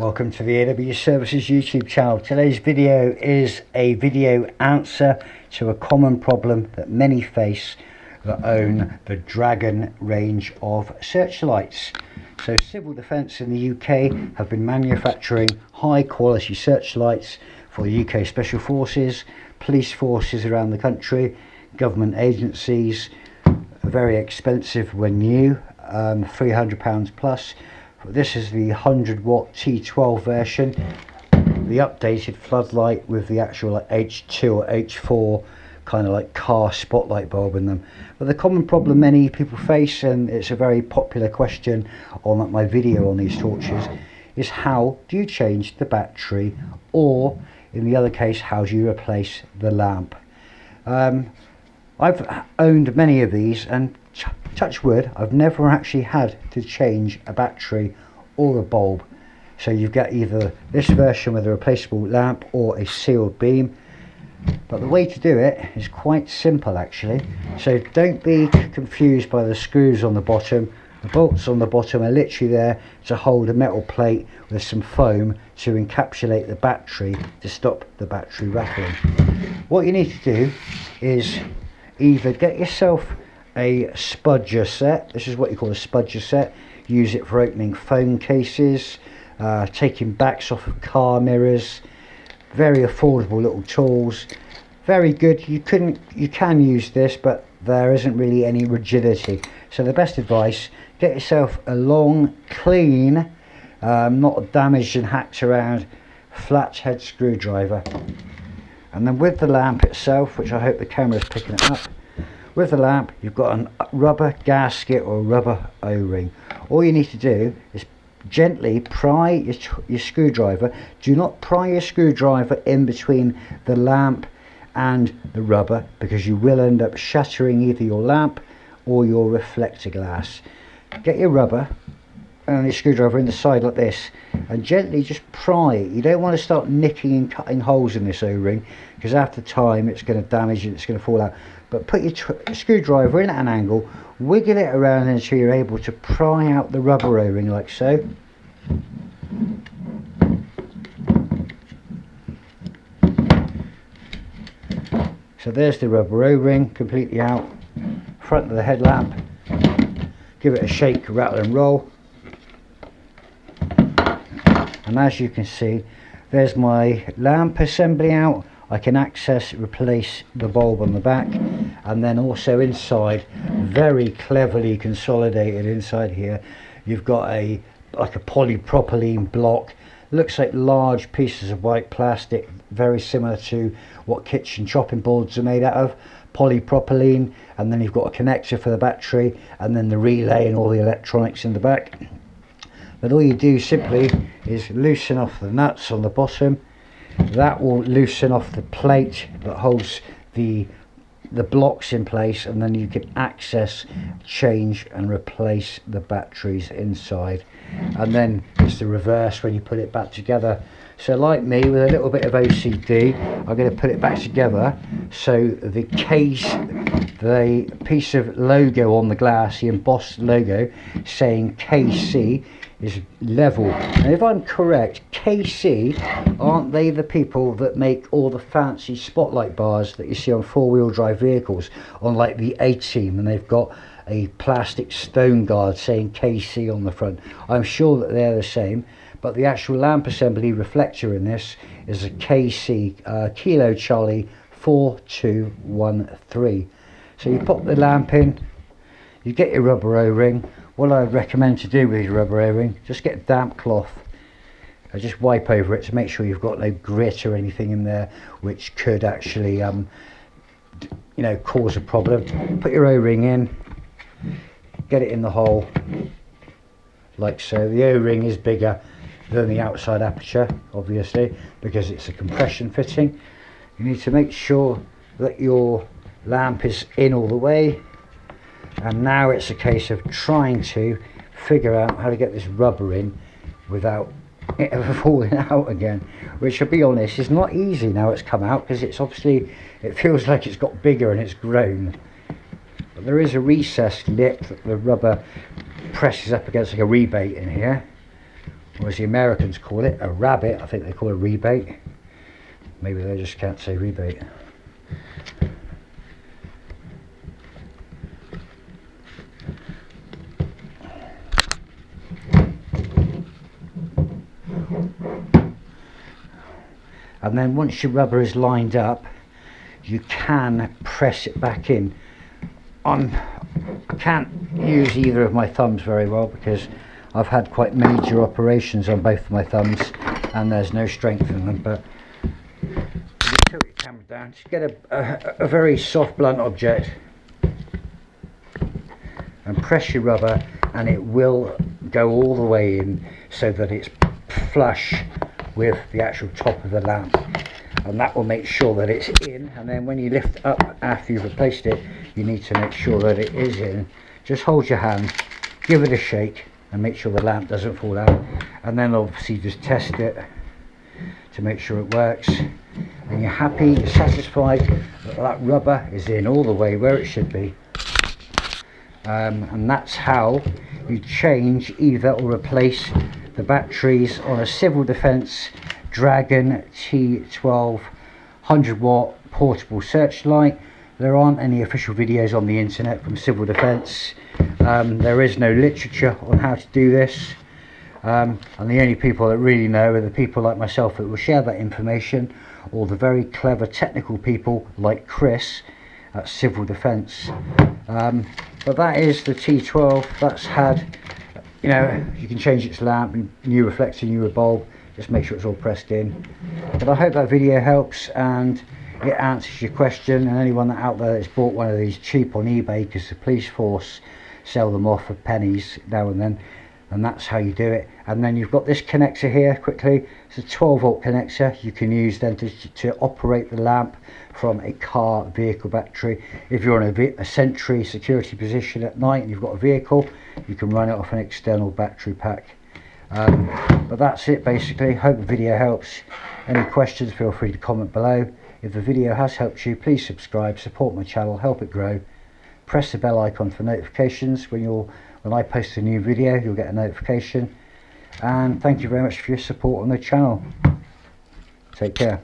Welcome to the AW Services YouTube channel. Today's video is a video answer to a common problem that many face that own the Dragon range of searchlights. So Civil Defence in the UK have been manufacturing high quality searchlights for UK Special Forces, police forces around the country, government agencies. Very expensive when new, £300 plus. This is the 100 watt T12 version, the updated floodlight with the actual H2 or H4 kind of like car spotlight bulb in them. But the common problem many people face, and it's a very popular question on my video on these torches, is how do you change the battery, or in the other case, how do you replace the lamp? I've owned many of these, and touch wood, I've never actually had to change a battery or a bulb. So you get either this version with a replaceable lamp or a sealed beam. But the way to do it is quite simple actually. So don't be confused by the screws on the bottom. The bolts on the bottom are literally there to hold a metal plate with some foam to encapsulate the battery to stop the battery rattling. What you need to do is either get yourself a spudger set. This is what you call a spudger set. Use it for opening phone cases, taking backs off of car mirrors. Very affordable little tools, very good. You can use this, but there isn't really any rigidity. So the best advice, get yourself a long, clean, not damaged and hacked around flathead screwdriver. And then with the lamp itself, which I hope the camera is picking it up, with the lamp you've got a rubber gasket or rubber O-ring. All you need to do is gently pry your screwdriver. Do not pry your screwdriver in between the lamp and the rubber, because you will end up shattering either your lamp or your reflector glass. Get your rubber and your screwdriver in the side like this and gently just pry it. You don't want to start nicking and cutting holes in this O-ring, because after time it's going to damage and it's going to fall out. But put your screwdriver in at an angle, wiggle it around until you're able to pry out the rubber O-ring like so. So there's the rubber O-ring completely out, front of the headlamp. Give it a shake, rattle and roll. And as you can see, there's my lamp assembly out. I can replace the bulb on the back, and then also inside, very cleverly consolidated inside here, you've got like a polypropylene block. Looks like large pieces of white plastic, very similar to what kitchen chopping boards are made out of. Polypropylene, and then you've got a connector for the battery, and then the relay and all the electronics in the back. But all you do simply is loosen off the nuts on the bottom. That will loosen off the plate that holds the blocks in place, and then you can access, change and replace the batteries inside. And then it's the reverse when you put it back together. So like me, with a little bit of OCD, I'm going to put it back together so the case, the piece of logo on the glass, the embossed logo saying KC, is level. And if I'm correct, KC, aren't they the people that make all the fancy spotlight bars that you see on four-wheel drive vehicles on like the A-Team, and they've got a plastic stone guard saying KC on the front? I'm sure that they're the same, but the actual lamp assembly reflector in this is a KC, Kilo Charlie 4213. So you pop the lamp in, you get your rubber O-ring. What I recommend to do with your rubber O-ring, just get a damp cloth, just wipe over it to make sure you've got no grit or anything in there which could actually cause a problem. Put your O-ring in, get it in the hole like so. The O-ring is bigger than the outside aperture, obviously, because it's a compression fitting. You need to make sure that your lamp is in all the way. And now it's a case of trying to figure out how to get this rubber in without it ever falling out again, which, I'll be honest, is not easy now it's come out, because it's obviously, it feels like it's got bigger and it's grown. But there is a recessed lip that the rubber presses up against, like a rebate in here. or as the Americans call it, a rabbit. I think they call it a rebate. Maybe they just can't say rebate. And then once your rubber is lined up, you can press it back in. I can't use either of my thumbs very well because I've had quite major operations on both of my thumbs and there's no strength in them, but you tilt your camera down, just get a very soft blunt object and press your rubber, and it will go all the way in so that it's flush with the actual top of the lamp, and that will make sure that it's in. And then when you lift up after you've replaced it, you need to make sure that it is in. Just hold your hand, give it a shake and make sure the lamp doesn't fall out, and then obviously just test it to make sure it works, and you're happy, you're satisfied that that rubber is in all the way where it should be. And that's how you change either or replace the batteries on a Civil Defence Dragon T12 100-watt portable searchlight. There aren't any official videos on the internet from Civil Defence. There is no literature on how to do this, and the only people that really know are the people like myself that will share that information, or the very clever technical people like Chris at Civil Defence. But that is the T12. That's had, you know, you can change its lamp, new reflector, new bulb, just make sure it's all pressed in. But I hope that video helps and it answers your question, and anyone that out there that's bought one of these cheap on eBay, because the police force sell them off for pennies now and then, and that's how you do it. And then you've got this connector here, quickly, it's a 12-volt connector you can use then to operate the lamp from a car vehicle battery. If you're in a sentry security position at night and you've got a vehicle, you can run it off an external battery pack. But that's it basically. Hope the video helps. Any questions, feel free to comment below. If the video has helped you, please subscribe, support my channel, help it grow. Press the bell icon for notifications. When I post a new video, you'll get a notification. And thank you very much for your support on the channel. Take care.